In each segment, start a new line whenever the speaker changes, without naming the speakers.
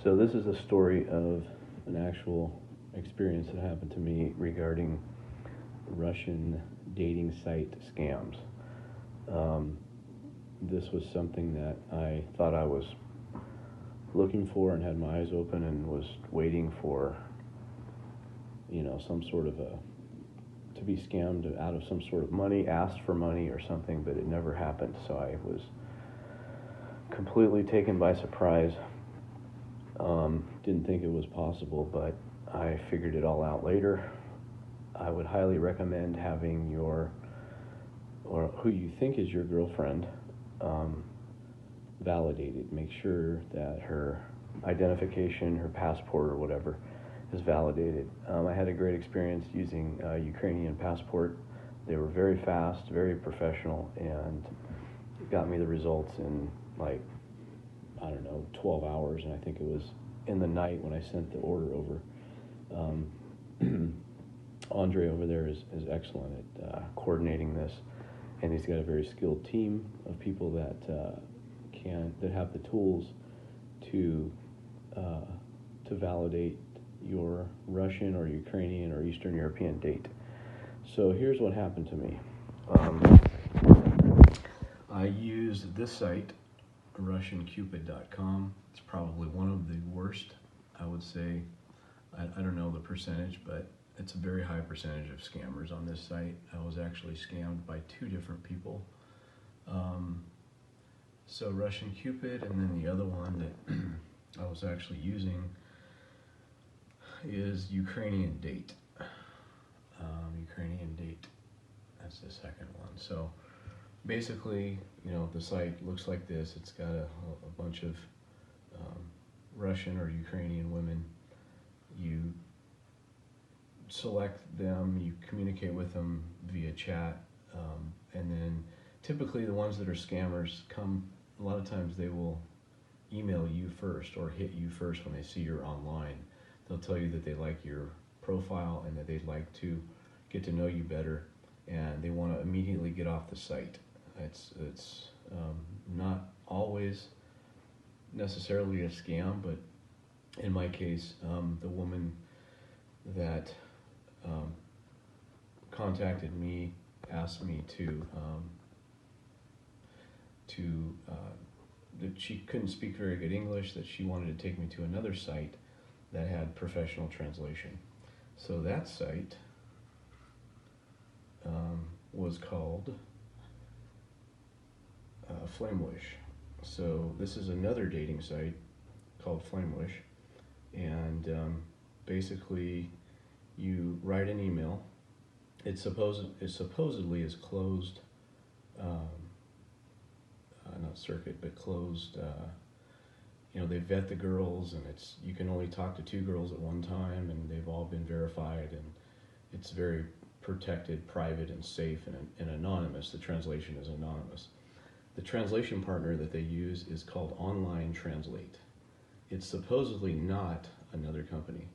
So this is a story of an actual experience that happened to me regarding Russian dating site scams. Um, this was something that I thought I was looking for and had my eyes open and was waiting for, some sort of to be scammed out of some sort of money, asked for money or something, but it never happened. So I was completely taken by surprise. Didn't think it was possible, but I figured it all out later. I would highly recommend having or who you think is your girlfriend, validated. Make sure that her identification, her passport or whatever, is validated. I had a great experience using a Ukrainian passport. They were very fast, very professional, and got me the results in 12 hours, and I think it was in the night when I sent the order over. Andre over there is excellent at coordinating this, and he's got a very skilled team of people that have the tools to validate your Russian or Ukrainian or Eastern European date. So here's what happened to me. I used this site, RussianCupid.com. It's probably one of the worst, I would say. I don't know the percentage, but it's a very high percentage of scammers on this site. I was actually scammed by two different people. So Russian Cupid, and then the other one that I was actually using is Ukrainian Date. Ukrainian Date, that's the second one. So basically, the site looks like this. It's got a bunch of Russian or Ukrainian women. You select them, you communicate with them via chat, and then typically the ones that are scammers a lot of times they will email you first or hit you first when they see you're online. They'll tell you that they like your profile and that they'd like to get to know you better, and they want to immediately get off the site. It's not always necessarily a scam, but in my case, the woman that contacted me asked me that she couldn't speak very good English, that she wanted to take me to another site that had professional translation. So that site was called Flamewish. So this is another dating site called Flamewish, and basically you write an email. It supposedly is closed, not circuit, but closed. They vet the girls, and you can only talk to two girls at one time, and they've all been verified, and it's very protected, private, and safe, and anonymous. The translation is anonymous. The translation partner that they use is called Online Translate. It's supposedly not another company.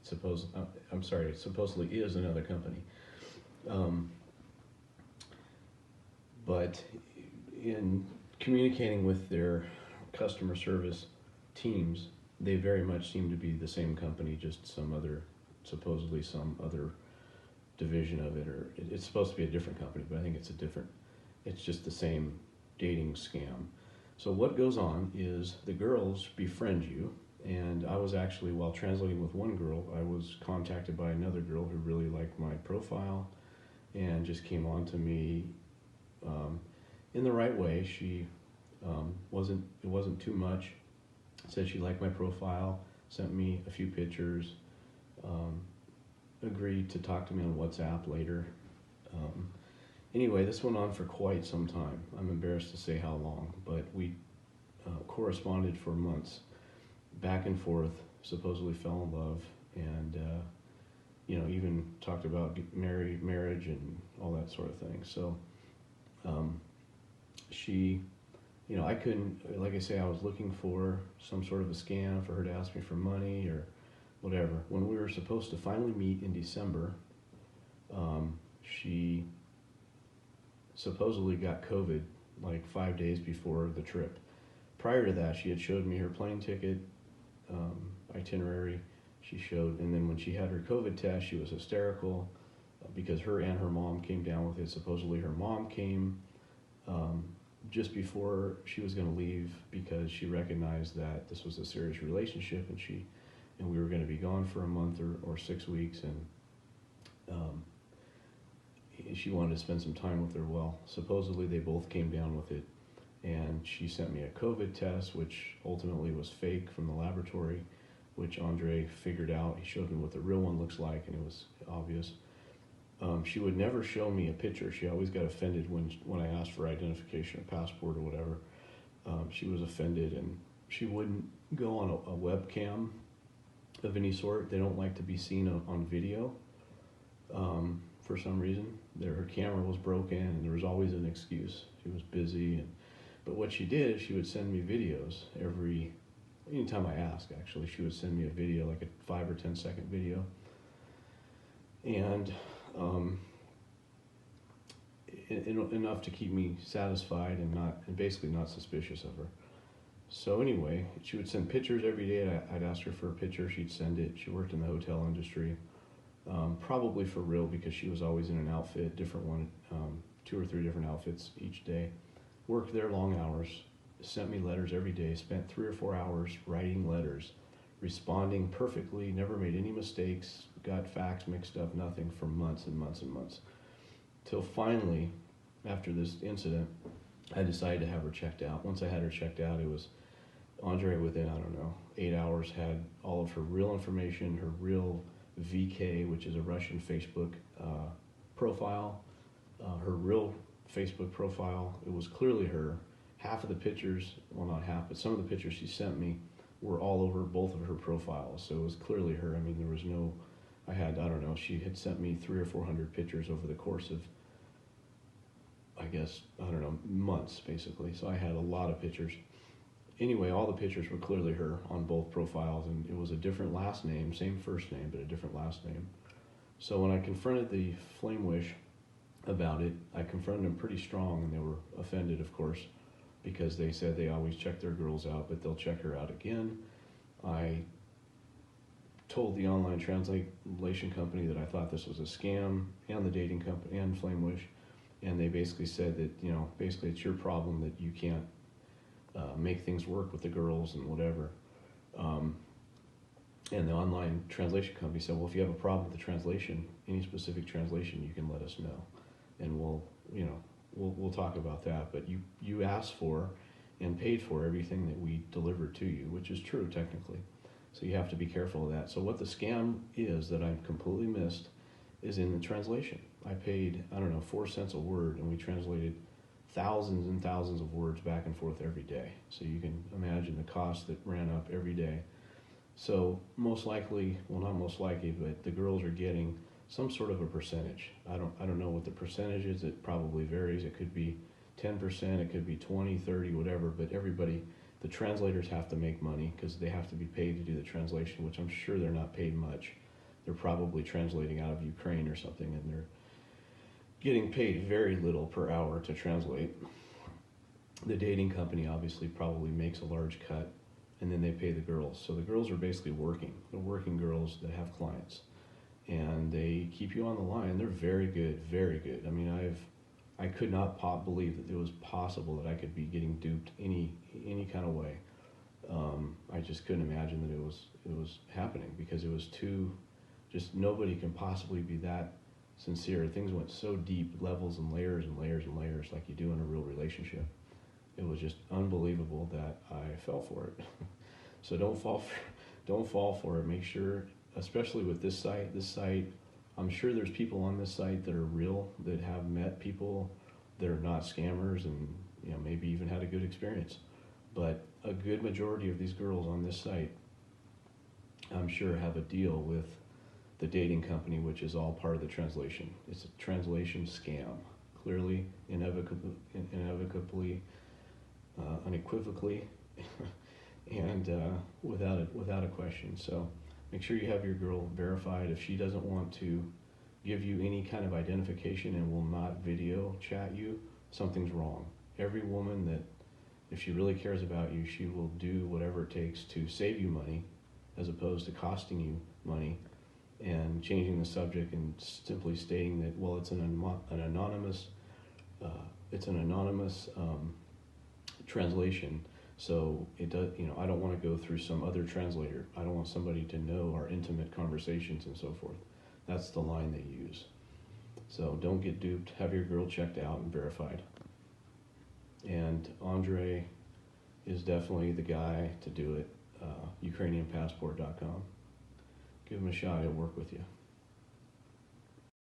It supposedly is another company. But in communicating with their customer service teams, they very much seem to be the same company, just supposedly some other division of it, or it's supposed to be a different company, but I think it's just the same dating scam. So what goes on is the girls befriend you, and I was actually, while translating with one girl, I was contacted by another girl who really liked my profile and just came on to me in the right way. She it wasn't too much. Said she liked my profile, sent me a few pictures, agreed to talk to me on WhatsApp later. Anyway, this went on for quite some time. I'm embarrassed to say how long, but we corresponded for months, back and forth, supposedly fell in love, and even talked about marriage and all that sort of thing. So she, I couldn't, like I say, I was looking for some sort of a scam for her to ask me for money or whatever. When we were supposed to finally meet in December, she supposedly got COVID like 5 days before the trip. Prior to that, she had showed me her plane ticket, itinerary she showed. And then when she had her COVID test, she was hysterical because her and her mom came down with it. Supposedly her mom came just before she was going to leave because she recognized that this was a serious relationship, and we were going to be gone for a month or 6 weeks, and she wanted to spend some time with her. Well, supposedly they both came down with it, and she sent me a COVID test, which ultimately was fake from the laboratory, which Andre figured out. He showed me what the real one looks like, and it was obvious. She would never show me a picture. She always got offended when I asked for identification or passport or whatever. She was offended, and she wouldn't go on a webcam of any sort. They don't like to be seen on video for some reason. Her camera was broken, and there was always an excuse. She was busy, but what she did is she would send me videos anytime I asked. Actually, she would send me a video, like a 5 or 10 second video, and enough to keep me satisfied and basically not suspicious of her. So anyway, she would send pictures every day. I'd ask her for a picture, she'd send it. She worked in the hotel industry, probably for real, because she was always in an outfit, different one, 2 or 3 different outfits each day. Worked there long hours, sent me letters every day, spent 3 or 4 hours writing letters, responding perfectly, never made any mistakes, got facts mixed up, nothing, for months and months and months. Till finally, after this incident, I decided to have her checked out. Once I had her checked out, it was Andre within, 8 hours had all of her real information, her real VK, which is a Russian Facebook profile, her real Facebook profile. It was clearly her. Half of the pictures, well, not half, but some of the pictures she sent me were all over both of her profiles. So it was clearly her. I mean, there was no, she had sent me 300 or 400 pictures over the course of, months, basically. So I had a lot of pictures. Anyway, all the pictures were clearly her on both profiles, and it was a different last name, same first name, but a different last name. So when I confronted the Flamewish about it, I confronted them pretty strong, and they were offended, of course, because they said they always check their girls out, but they'll check her out again. I told the online translation company that I thought this was a scam, and the dating company, and Flamewish, and they basically said that, basically it's your problem that you can't make things work with the girls and whatever. And the online translation company said, well, if you have a problem with the translation, any specific translation, you can let us know, and we'll talk about that. But you asked for and paid for everything that we delivered to you, which is true technically. So you have to be careful of that. So what the scam is that I've completely missed is in the translation. I paid, 4 cents a word, and we translated thousands and thousands of words back and forth every day. So you can imagine the cost that ran up every day. So most likely, well, not most likely, but the girls are getting some sort of a percentage. I don't know what the percentage is. It probably varies. It could be 10%, it could be 20, 30, whatever, but the translators have to make money because they have to be paid to do the translation, which I'm sure they're not paid much. They're probably translating out of Ukraine or something, and they're getting paid very little per hour to translate. The dating company obviously probably makes a large cut, and then they pay the girls. So the girls are basically working. They're working girls that have clients, and they keep you on the line. They're very good, very good. I mean, I could not believe that it was possible that I could be getting duped any kind of way. I just couldn't imagine that it was happening, because it was just nobody can possibly be that sincere. Things went so deep, levels and layers and layers and layers, like you do in a real relationship. It was just unbelievable that I fell for it. So don't fall for it. Make sure, especially with this site, I'm sure there's people on this site that are real, that have met people that are not scammers, and maybe even had a good experience. But a good majority of these girls on this site, I'm sure, have a deal with the dating company, which is all part of the translation. It's a translation scam, clearly, unequivocally, and without a question. So make sure you have your girl verified. If she doesn't want to give you any kind of identification and will not video chat you, something's wrong. Every woman that, if she really cares about you, she will do whatever it takes to save you money as opposed to costing you money, and changing the subject and simply stating that, well, it's an anonymous translation, so it does, I don't want to go through some other translator. I don't want somebody to know our intimate conversations and so forth. That's the line they use. So don't get duped. Have your girl checked out and verified. And Andre is definitely the guy to do it. UkrainianPassport.com. Give him a shot. He'll work with you.